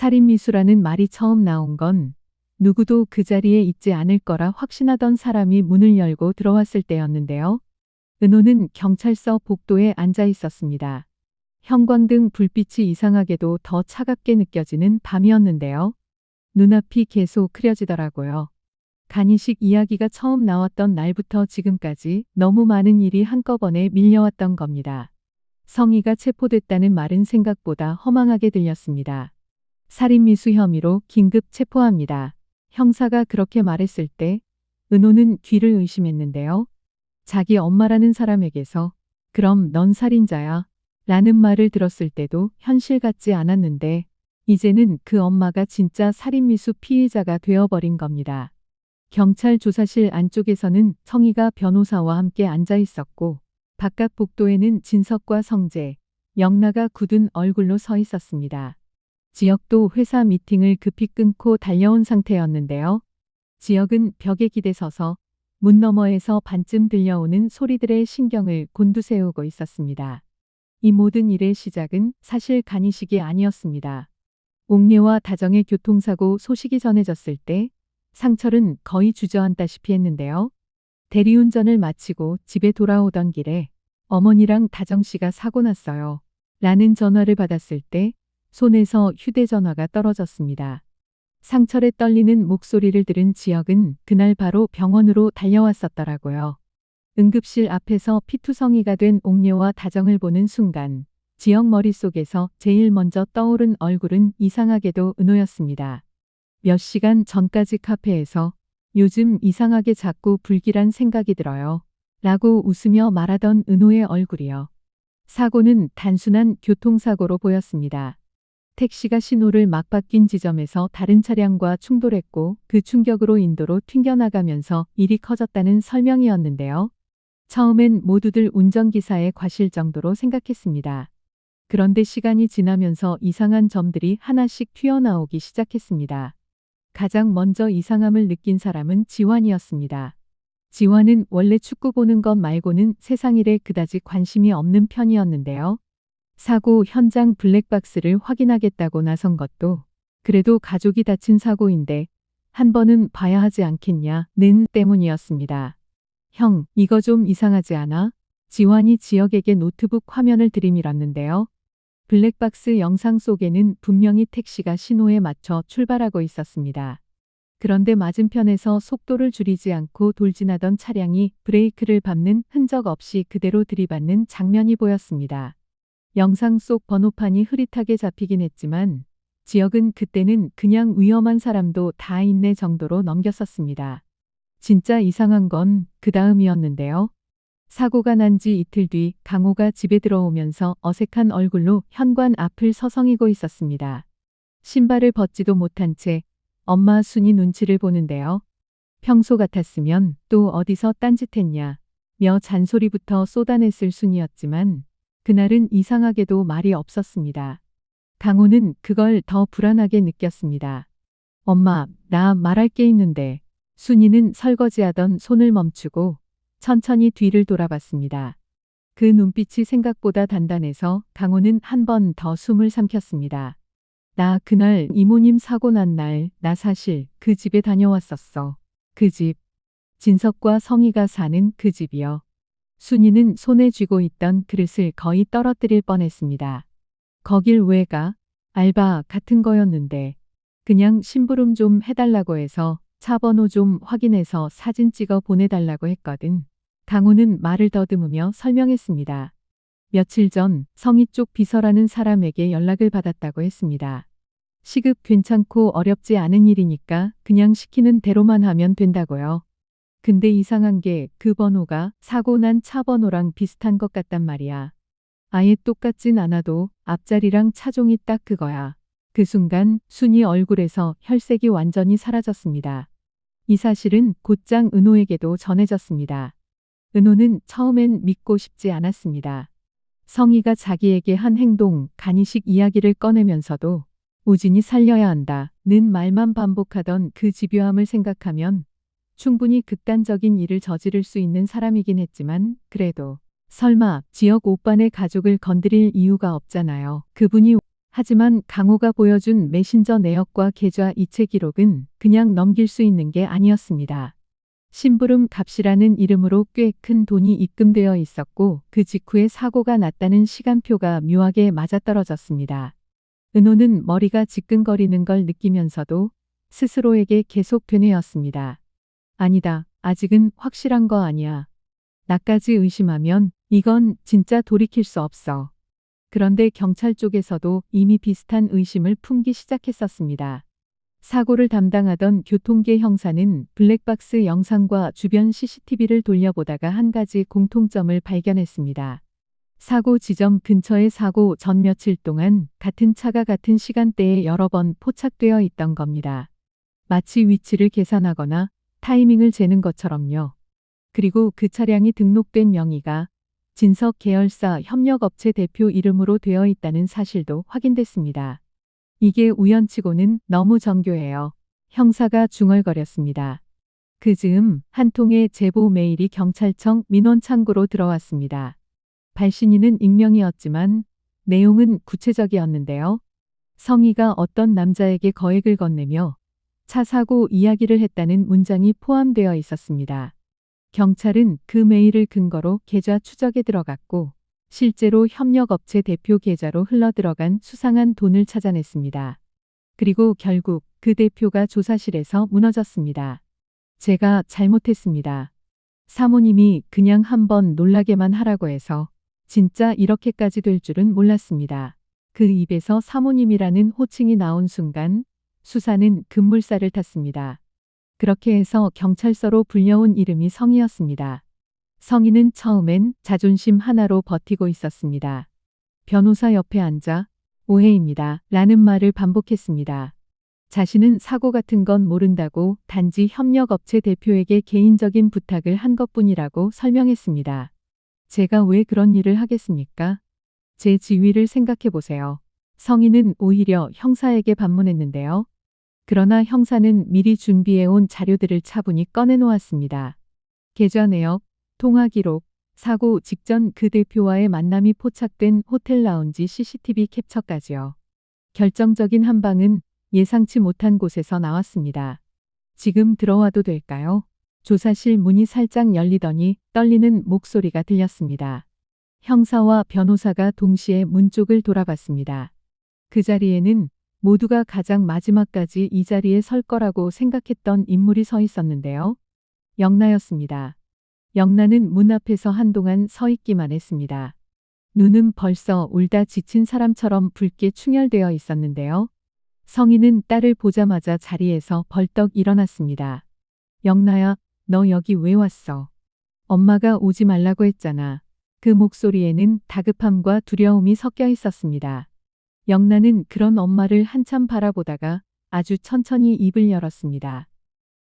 살인미수라는 말이 처음 나온 건 누구도 그 자리에 있지 않을 거라 확신하던 사람이 문을 열고 들어왔을 때였는데요. 은호는 경찰서 복도에 앉아 있었습니다. 형광등 불빛이 이상하게도 더 차갑게 느껴지는 밤이었는데요. 눈앞이 계속 흐려지더라고요. 간이식 이야기가 처음 나왔던 날부터 지금까지 너무 많은 일이 한꺼번에 밀려왔던 겁니다. 성희가 체포됐다는 말은 생각보다 허망하게 들렸습니다. 살인미수 혐의로 긴급 체포합니다. 형사가 그렇게 말했을 때 은호는 귀를 의심했는데요. 자기 엄마라는 사람에게서 그럼 넌 살인자야 라는 말을 들었을 때도 현실 같지 않았는데 이제는 그 엄마가 진짜 살인미수 피의자가 되어버린 겁니다. 경찰 조사실 안쪽에서는 성희가 변호사와 함께 앉아 있었고 바깥 복도에는 진석과 성재, 영나가 굳은 얼굴로 서 있었습니다. 지역도 회사 미팅을 급히 끊고 달려온 상태였는데요. 지역은 벽에 기대서서 문 너머에서 반쯤 들려오는 소리들의 신경을 곤두세우고 있었습니다. 이 모든 일의 시작은 사실 간이식이 아니었습니다. 옥례와 다정의 교통사고 소식이 전해졌을 때 상철은 거의 주저앉다시피 했는데요. 대리운전을 마치고 집에 돌아오던 길에 어머니랑 다정씨가 사고 났어요. 라는 전화를 받았을 때 손에서 휴대전화가 떨어졌습니다. 상철의 떨리는 목소리를 들은 지역은 그날 바로 병원으로 달려왔었더라고요. 응급실 앞에서 피투성이가 된 옥례와 다정을 보는 순간 지역 머릿속에서 제일 먼저 떠오른 얼굴은 이상하게도 은호였습니다. 몇 시간 전까지 카페에서 요즘 이상하게 자꾸 불길한 생각이 들어요. 라고 웃으며 말하던 은호의 얼굴이요. 사고는 단순한 교통사고로 보였습니다. 택시가 신호를 막 바뀐 지점에서 다른 차량과 충돌했고 그 충격으로 인도로 튕겨나가면서 일이 커졌다는 설명이었는데요. 처음엔 모두들 운전기사의 과실 정도로 생각했습니다. 그런데 시간이 지나면서 이상한 점들이 하나씩 튀어나오기 시작했습니다. 가장 먼저 이상함을 느낀 사람은 지환이었습니다. 지환은 원래 축구 보는 것 말고는 세상 일에 그다지 관심이 없는 편이었는데요. 사고 현장 블랙박스를 확인하겠다고 나선 것도 그래도 가족이 다친 사고인데 한 번은 봐야 하지 않겠냐는 때문이었습니다. 형, 이거 좀 이상하지 않아? 지환이 지역에게 노트북 화면을 들이밀었는데요. 블랙박스 영상 속에는 분명히 택시가 신호에 맞춰 출발하고 있었습니다. 그런데 맞은편에서 속도를 줄이지 않고 돌진하던 차량이 브레이크를 밟는 흔적 없이 그대로 들이받는 장면이 보였습니다. 영상 속 번호판이 흐릿하게 잡히긴 했지만 지역은 그때는 그냥 위험한 사람도 다 있네 정도로 넘겼었습니다. 진짜 이상한 건 그 다음이었는데요. 사고가 난 지 이틀 뒤 강호가 집에 들어오면서 어색한 얼굴로 현관 앞을 서성이고 있었습니다. 신발을 벗지도 못한 채 엄마 순이 눈치를 보는데요. 평소 같았으면 또 어디서 딴짓했냐 며 잔소리부터 쏟아냈을 순이었지만 그날은 이상하게도 말이 없었습니다. 강호는 그걸 더 불안하게 느꼈습니다. 엄마, 나 말할 게 있는데. 순이는 설거지하던 손을 멈추고 천천히 뒤를 돌아봤습니다. 그 눈빛이 생각보다 단단해서 강호는 한 번 더 숨을 삼켰습니다. 나 그날 이모님 사고 난 날 나 사실 그 집에 다녀왔었어. 그 집. 진석과 성희가 사는 그 집이요. 순이는 손에 쥐고 있던 그릇을 거의 떨어뜨릴 뻔했습니다. 거길 왜 가? 알바 같은 거였는데 그냥 심부름 좀 해달라고 해서 차 번호 좀 확인해서 사진 찍어 보내달라고 했거든. 강호는 말을 더듬으며 설명했습니다. 며칠 전 성희 쪽 비서라는 사람에게 연락을 받았다고 했습니다. 시급 괜찮고 어렵지 않은 일이니까 그냥 시키는 대로만 하면 된다고요. 근데 이상한 게 그 번호가 사고 난 차 번호랑 비슷한 것 같단 말이야. 아예 똑같진 않아도 앞자리랑 차종이 딱 그거야. 그 순간 순이 얼굴에서 혈색이 완전히 사라졌습니다. 이 사실은 곧장 은호에게도 전해졌습니다. 은호는 처음엔 믿고 싶지 않았습니다. 성희가 자기에게 한 행동, 간이식 이야기를 꺼내면서도 우진이 살려야 한다는 말만 반복하던 그 집요함을 생각하면 충분히 극단적인 일을 저지를 수 있는 사람이긴 했지만 그래도 설마 지역 오빠네 가족을 건드릴 이유가 없잖아요. 그분이 하지만 강호가 보여준 메신저 내역과 계좌 이체 기록은 그냥 넘길 수 있는 게 아니었습니다. 심부름 값이라는 이름으로 꽤 큰 돈이 입금되어 있었고 그 직후에 사고가 났다는 시간표가 묘하게 맞아떨어졌습니다. 은호는 머리가 지끈거리는 걸 느끼면서도 스스로에게 계속 되뇌었습니다. 아니다. 아직은 확실한 거 아니야. 나까지 의심하면 이건 진짜 돌이킬 수 없어. 그런데 경찰 쪽에서도 이미 비슷한 의심을 품기 시작했었습니다. 사고를 담당하던 교통계 형사는 블랙박스 영상과 주변 CCTV를 돌려보다가 한 가지 공통점을 발견했습니다. 사고 지점 근처의 사고 전 며칠 동안 같은 차가 같은 시간대에 여러 번 포착되어 있던 겁니다. 마치 위치를 계산하거나 타이밍을 재는 것처럼요. 그리고 그 차량이 등록된 명의가 진석 계열사 협력업체 대표 이름으로 되어 있다는 사실도 확인됐습니다. 이게 우연치고는 너무 정교해요. 형사가 중얼거렸습니다. 그 즈음 한 통의 제보 메일이 경찰청 민원 창구로 들어왔습니다. 발신인은 익명이었지만 내용은 구체적이었는데요. 성희가 어떤 남자에게 거액을 건네며 차 사고 이야기를 했다는 문장이 포함되어 있었습니다. 경찰은 그 메일을 근거로 계좌 추적에 들어갔고 실제로 협력업체 대표 계좌로 흘러들어간 수상한 돈을 찾아냈습니다. 그리고 결국 그 대표가 조사실에서 무너졌습니다. 제가 잘못했습니다. 사모님이 그냥 한번 놀라게만 하라고 해서 진짜 이렇게까지 될 줄은 몰랐습니다. 그 입에서 사모님이라는 호칭이 나온 순간 수사는 급물살을 탔습니다. 그렇게 해서 경찰서로 불려온 이름이 성희였습니다. 성희는 처음엔 자존심 하나로 버티고 있었습니다. 변호사 옆에 앉아 오해입니다. 라는 말을 반복했습니다. 자신은 사고 같은 건 모른다고 단지 협력업체 대표에게 개인적인 부탁을 한 것뿐이라고 설명했습니다. 제가 왜 그런 일을 하겠습니까? 제 지위를 생각해 보세요. 성희는 오히려 형사에게 반문했는데요. 그러나 형사는 미리 준비해온 자료들을 차분히 꺼내놓았습니다. 계좌 내역, 통화 기록, 사고 직전 그 대표와의 만남이 포착된 호텔 라운지 CCTV 캡처까지요. 결정적인 한 방은 예상치 못한 곳에서 나왔습니다. 지금 들어와도 될까요? 조사실 문이 살짝 열리더니 떨리는 목소리가 들렸습니다. 형사와 변호사가 동시에 문 쪽을 돌아봤습니다. 그 자리에는 모두가 가장 마지막까지 이 자리에 설 거라고 생각했던 인물이 서 있었는데요. 영나였습니다. 영나는 문 앞에서 한동안 서 있기만 했습니다. 눈은 벌써 울다 지친 사람처럼 붉게 충혈되어 있었는데요. 성희는 딸을 보자마자 자리에서 벌떡 일어났습니다. 영나야, 너 여기 왜 왔어? 엄마가 오지 말라고 했잖아. 그 목소리에는 다급함과 두려움이 섞여 있었습니다. 영나는 그런 엄마를 한참 바라보다가 아주 천천히 입을 열었습니다.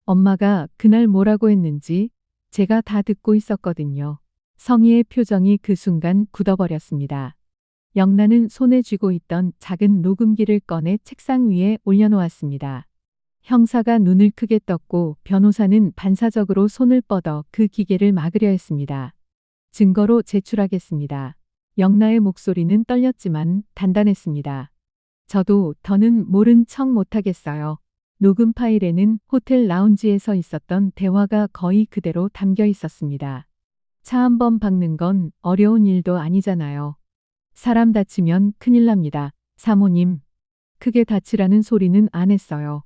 엄마가 그날 뭐라고 했는지 제가 다 듣고 있었거든요. 성희의 표정이 그 순간 굳어버렸습니다. 영나는 손에 쥐고 있던 작은 녹음기를 꺼내 책상 위에 올려놓았습니다. 형사가 눈을 크게 떴고 변호사는 반사적으로 손을 뻗어 그 기계를 막으려 했습니다. 증거로 제출하겠습니다. 영나의 목소리는 떨렸지만 단단했습니다. 저도 더는 모른 척 못하겠어요. 녹음 파일에는 호텔 라운지에서 있었던 대화가 거의 그대로 담겨 있었습니다. 차 한 번 박는 건 어려운 일도 아니잖아요. 사람 다치면 큰일 납니다. 사모님. 크게 다치라는 소리는 안 했어요.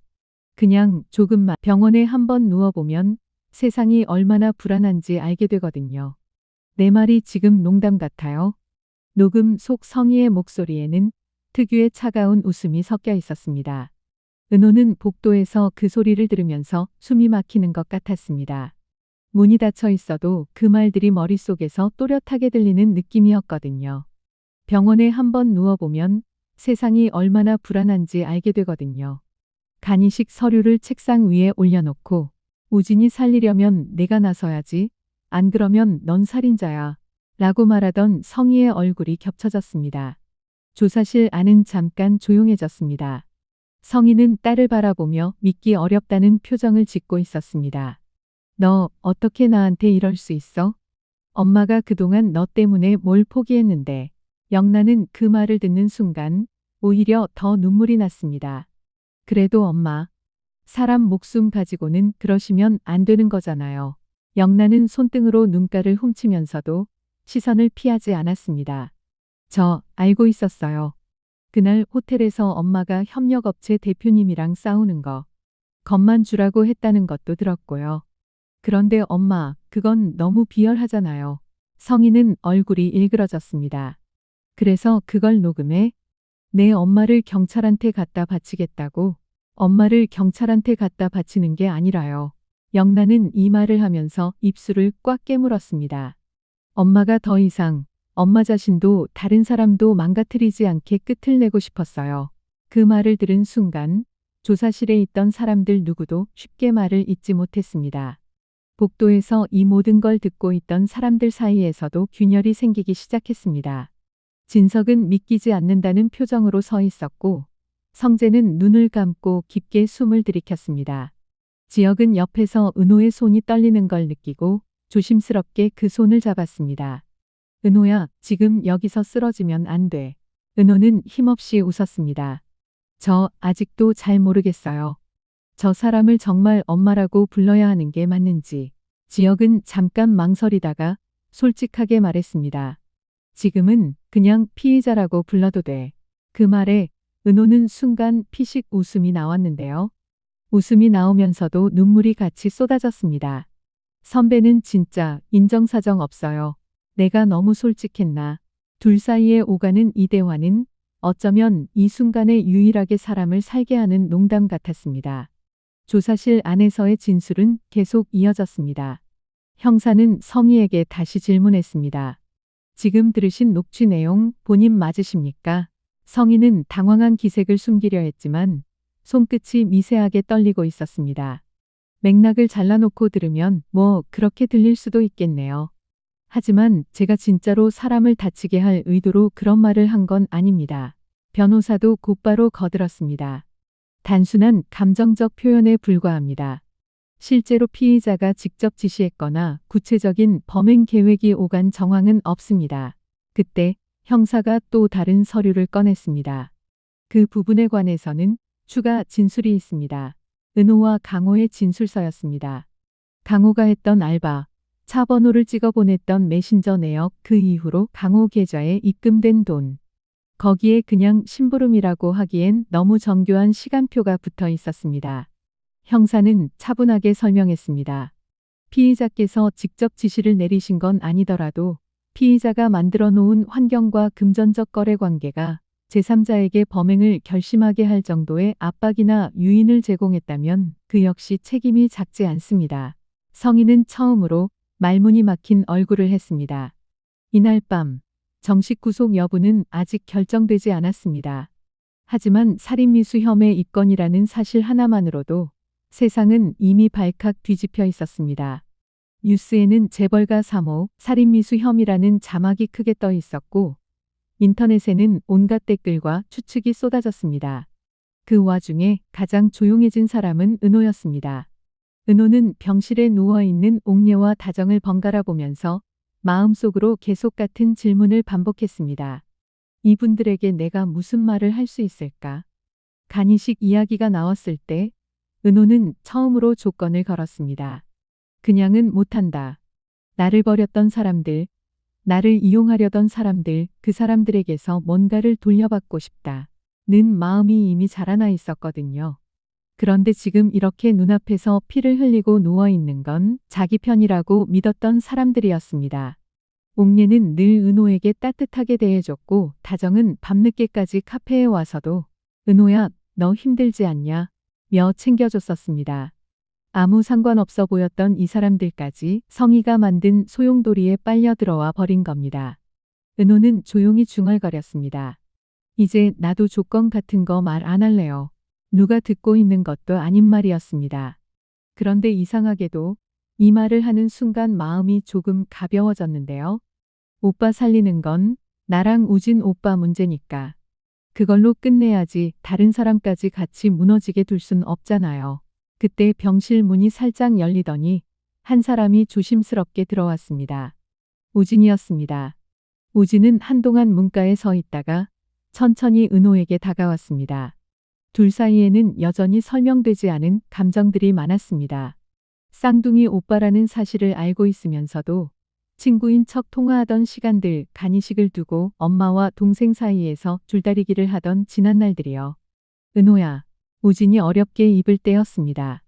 그냥 조금만 병원에 한번 누워보면 세상이 얼마나 불안한지 알게 되거든요. 내 말이 지금 농담 같아요. 녹음 속 성희의 목소리에는 특유의 차가운 웃음이 섞여 있었습니다. 은호는 복도에서 그 소리를 들으면서 숨이 막히는 것 같았습니다. 문이 닫혀 있어도 그 말들이 머릿속에서 또렷하게 들리는 느낌이었거든요. 병원에 한번 누워보면 세상이 얼마나 불안한지 알게 되거든요. 간이식 서류를 책상 위에 올려놓고 우진이 살리려면 내가 나서야지. 안 그러면 넌 살인자야. 라고 말하던 성희의 얼굴이 겹쳐졌습니다. 조사실 안은 잠깐 조용해졌습니다. 성희는 딸을 바라보며 믿기 어렵다는 표정을 짓고 있었습니다. 너 어떻게 나한테 이럴 수 있어? 엄마가 그동안 너 때문에 뭘 포기했는데. 영나는 그 말을 듣는 순간 오히려 더 눈물이 났습니다. 그래도 엄마, 사람 목숨 가지고는 그러시면 안 되는 거잖아요. 영란은 손등으로 눈가를 훔치면서도 시선을 피하지 않았습니다. 저 알고 있었어요. 그날 호텔에서 엄마가 협력업체 대표님이랑 싸우는 거, 겁만 주라고 했다는 것도 들었고요. 그런데 엄마, 그건 너무 비열하잖아요. 성희는 얼굴이 일그러졌습니다. 그래서 그걸 녹음해 내 엄마를 경찰한테 갖다 바치겠다고. 엄마를 경찰한테 갖다 바치는 게 아니라요. 영란은 이 말을 하면서 입술을 꽉 깨물었습니다. 엄마가 더 이상 엄마 자신도 다른 사람도 망가뜨리지 않게 끝을 내고 싶었어요. 그 말을 들은 순간 조사실에 있던 사람들 누구도 쉽게 말을 잇지 못했습니다. 복도에서 이 모든 걸 듣고 있던 사람들 사이에서도 균열이 생기기 시작했습니다. 진석은 믿기지 않는다는 표정으로 서 있었고 성재는 눈을 감고 깊게 숨을 들이켰습니다. 지혁은 옆에서 은호의 손이 떨리는 걸 느끼고 조심스럽게 그 손을 잡았습니다. 은호야, 지금 여기서 쓰러지면 안 돼. 은호는 힘없이 웃었습니다. 저 아직도 잘 모르겠어요. 저 사람을 정말 엄마라고 불러야 하는 게 맞는지. 지혁은 잠깐 망설이다가 솔직하게 말했습니다. 지금은 그냥 피의자라고 불러도 돼. 그 말에 은호는 순간 피식 웃음이 나왔는데요. 웃음이 나오면서도 눈물이 같이 쏟아졌습니다. 선배는 진짜 인정사정 없어요. 내가 너무 솔직했나. 둘 사이에 오가는 이 대화는 어쩌면 이 순간에 유일하게 사람을 살게 하는 농담 같았습니다. 조사실 안에서의 진술은 계속 이어졌습니다. 형사는 성희에게 다시 질문했습니다. 지금 들으신 녹취 내용 본인 맞으십니까? 성희는 당황한 기색을 숨기려 했지만 손끝이 미세하게 떨리고 있었습니다. 맥락을 잘라놓고 들으면 뭐 그렇게 들릴 수도 있겠네요. 하지만 제가 진짜로 사람을 다치게 할 의도로 그런 말을 한 건 아닙니다. 변호사도 곧바로 거들었습니다. 단순한 감정적 표현에 불과합니다. 실제로 피의자가 직접 지시했거나 구체적인 범행 계획이 오간 정황은 없습니다. 그때 형사가 또 다른 서류를 꺼냈습니다. 그 부분에 관해서는 추가 진술이 있습니다. 은호와 강호의 진술서였습니다. 강호가 했던 알바, 차 번호를 찍어 보냈던 메신저 내역, 그 이후로 강호 계좌에 입금된 돈. 거기에 그냥 심부름이라고 하기엔 너무 정교한 시간표가 붙어 있었습니다. 형사는 차분하게 설명했습니다. 피의자께서 직접 지시를 내리신 건 아니더라도 피의자가 만들어 놓은 환경과 금전적 거래 관계가 제3자에게 범행을 결심하게 할 정도의 압박이나 유인을 제공했다면 그 역시 책임이 작지 않습니다. 성희는 처음으로 말문이 막힌 얼굴을 했습니다. 이날 밤 정식 구속 여부는 아직 결정되지 않았습니다. 하지만 살인미수 혐의 입건이라는 사실 하나만으로도 세상은 이미 발칵 뒤집혀 있었습니다. 뉴스에는 재벌가 3호 살인미수 혐의라는 자막이 크게 떠 있었고 인터넷에는 온갖 댓글과 추측이 쏟아졌습니다. 그 와중에 가장 조용해진 사람은 은호였습니다. 은호는 병실에 누워있는 옥녀와 다정을 번갈아 보면서 마음속으로 계속 같은 질문을 반복했습니다. 이분들에게 내가 무슨 말을 할 수 있을까? 간이식 이야기가 나왔을 때 은호는 처음으로 조건을 걸었습니다. 그냥은 못한다. 나를 버렸던 사람들, 나를 이용하려던 사람들, 그 사람들에게서 뭔가를 돌려받고 싶다. 는 마음이 이미 자라나 있었거든요. 그런데 지금 이렇게 눈앞에서 피를 흘리고 누워있는 건 자기 편이라고 믿었던 사람들이었습니다. 옥례는 늘 은호에게 따뜻하게 대해줬고 다정은 밤늦게까지 카페에 와서도 은호야, 너 힘들지 않냐? 며 챙겨줬었습니다. 아무 상관없어 보였던 이 사람들까지 성희가 만든 소용돌이에 빨려 들어와 버린 겁니다. 은호는 조용히 중얼거렸습니다. 이제 나도 조건 같은 거 말 안 할래요. 누가 듣고 있는 것도 아닌 말이었습니다. 그런데 이상하게도 이 말을 하는 순간 마음이 조금 가벼워졌는데요. 오빠 살리는 건 나랑 우진 오빠 문제니까. 그걸로 끝내야지 다른 사람까지 같이 무너지게 둘 순 없잖아요. 그때 병실 문이 살짝 열리더니 한 사람이 조심스럽게 들어왔습니다. 우진이었습니다. 우진은 한동안 문가에 서 있다가 천천히 은호에게 다가왔습니다. 둘 사이에는 여전히 설명되지 않은 감정들이 많았습니다. 쌍둥이 오빠라는 사실을 알고 있으면서도 친구인 척 통화하던 시간들, 간이식을 두고 엄마와 동생 사이에서 줄다리기를 하던 지난 날들이요. 은호야, 우진이 어렵게 입을 떼었습니다.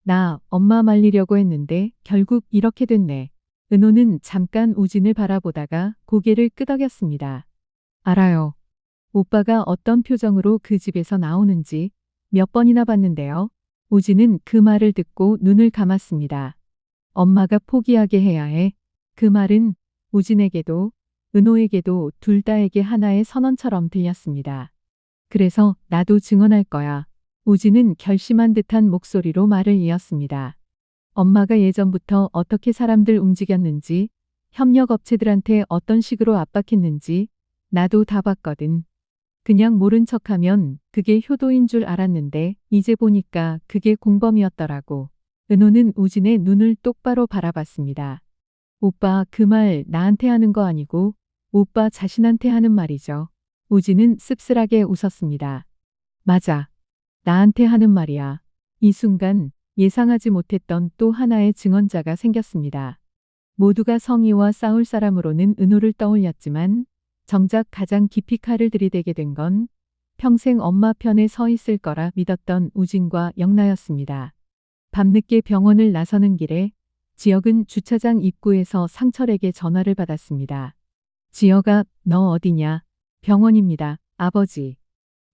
나 엄마 말리려고 했는데 결국 이렇게 됐네. 은호는 잠깐 우진을 바라보다가 고개를 끄덕였습니다. 알아요. 오빠가 어떤 표정으로 그 집에서 나오는지 몇 번이나 봤는데요. 우진은 그 말을 듣고 눈을 감았습니다. 엄마가 포기하게 해야 해. 그 말은 우진에게도 은호에게도 둘 다에게 하나의 선언처럼 들렸습니다. 그래서 나도 증언할 거야. 우진은 결심한 듯한 목소리로 말을 이었습니다. 엄마가 예전부터 어떻게 사람들 움직였는지, 협력업체들한테 어떤 식으로 압박했는지 나도 다 봤거든. 그냥 모른 척하면 그게 효도인 줄 알았는데 이제 보니까 그게 공범이었더라고. 은호는 우진의 눈을 똑바로 바라봤습니다. 오빠 그 말 나한테 하는 거 아니고 오빠 자신한테 하는 말이죠. 우진은 씁쓸하게 웃었습니다. 맞아. 나한테 하는 말이야. 이 순간 예상하지 못했던 또 하나의 증언자가 생겼습니다. 모두가 성희와 싸울 사람으로는 은호를 떠올렸지만 정작 가장 깊이 칼을 들이대게 된 건 평생 엄마 편에 서 있을 거라 믿었던 우진과 영나였습니다. 밤늦게 병원을 나서는 길에 지혁은 주차장 입구에서 상철에게 전화를 받았습니다. 지혁아, 너 어디냐? 병원입니다. 아버지.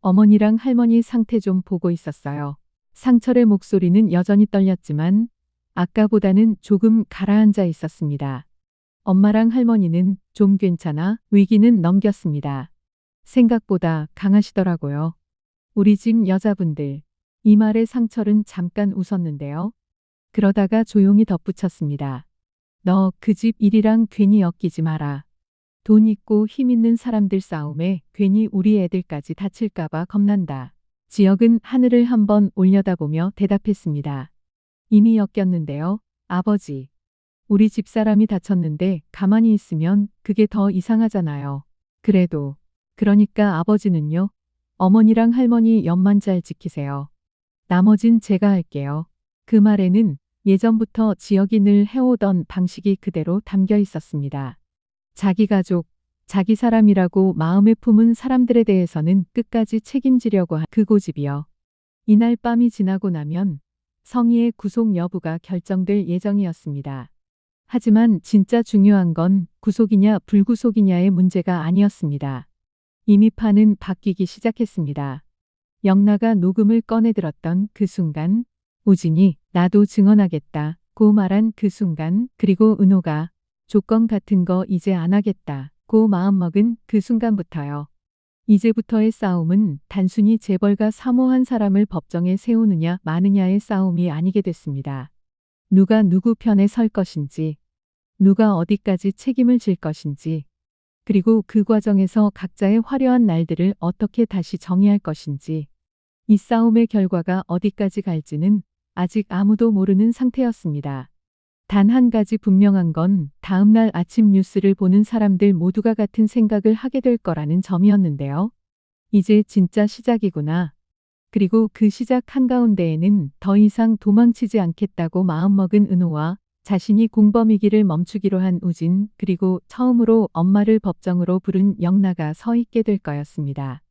어머니랑 할머니 상태 좀 보고 있었어요. 상철의 목소리는 여전히 떨렸지만 아까보다는 조금 가라앉아 있었습니다. 엄마랑 할머니는 좀 괜찮아? 위기는 넘겼습니다. 생각보다 강하시더라고요. 우리 집 여자분들. 이 말에 상철은 잠깐 웃었는데요. 그러다가 조용히 덧붙였습니다. 너 그 집 일이랑 괜히 엮이지 마라. 돈 있고 힘 있는 사람들 싸움에 괜히 우리 애들까지 다칠까봐 겁난다. 지혁은 하늘을 한번 올려다보며 대답했습니다. 이미 엮였는데요. 아버지. 우리 집사람이 다쳤는데 가만히 있으면 그게 더 이상하잖아요. 그래도. 그러니까 아버지는요. 어머니랑 할머니 옆만 잘 지키세요. 나머진 제가 할게요. 그 말에는 예전부터 지혁이 늘 해오던 방식이 그대로 담겨 있었습니다. 자기 가족, 자기 사람이라고 마음에 품은 사람들에 대해서는 끝까지 책임지려고 한 그 고집이요. 이날 밤이 지나고 나면 성희의 구속 여부가 결정될 예정이었습니다. 하지만 진짜 중요한 건 구속이냐 불구속이냐의 문제가 아니었습니다. 이미 판은 바뀌기 시작했습니다. 영나가 녹음을 꺼내들었던 그 순간, 우진이 나도 증언하겠다 고 말한 그 순간, 그리고 은호가 조건 같은 거 이제 안 하겠다 고 마음먹은 그 순간부터요. 이제부터의 싸움은 단순히 재벌가 사모한 사람을 법정에 세우느냐 마느냐의 싸움이 아니게 됐습니다. 누가 누구 편에 설 것인지, 누가 어디까지 책임을 질 것인지, 그리고 그 과정에서 각자의 화려한 날들을 어떻게 다시 정의할 것인지, 이 싸움의 결과가 어디까지 갈지는 아직 아무도 모르는 상태였습니다. 단 한 가지 분명한 건 다음 날 아침 뉴스를 보는 사람들 모두가 같은 생각을 하게 될 거라는 점이었는데요. 이제 진짜 시작이구나. 그리고 그 시작 한가운데에는 더 이상 도망치지 않겠다고 마음먹은 은호와 자신이 공범이기를 멈추기로 한 우진, 그리고 처음으로 엄마를 법정으로 부른 영나가 서 있게 될 거였습니다.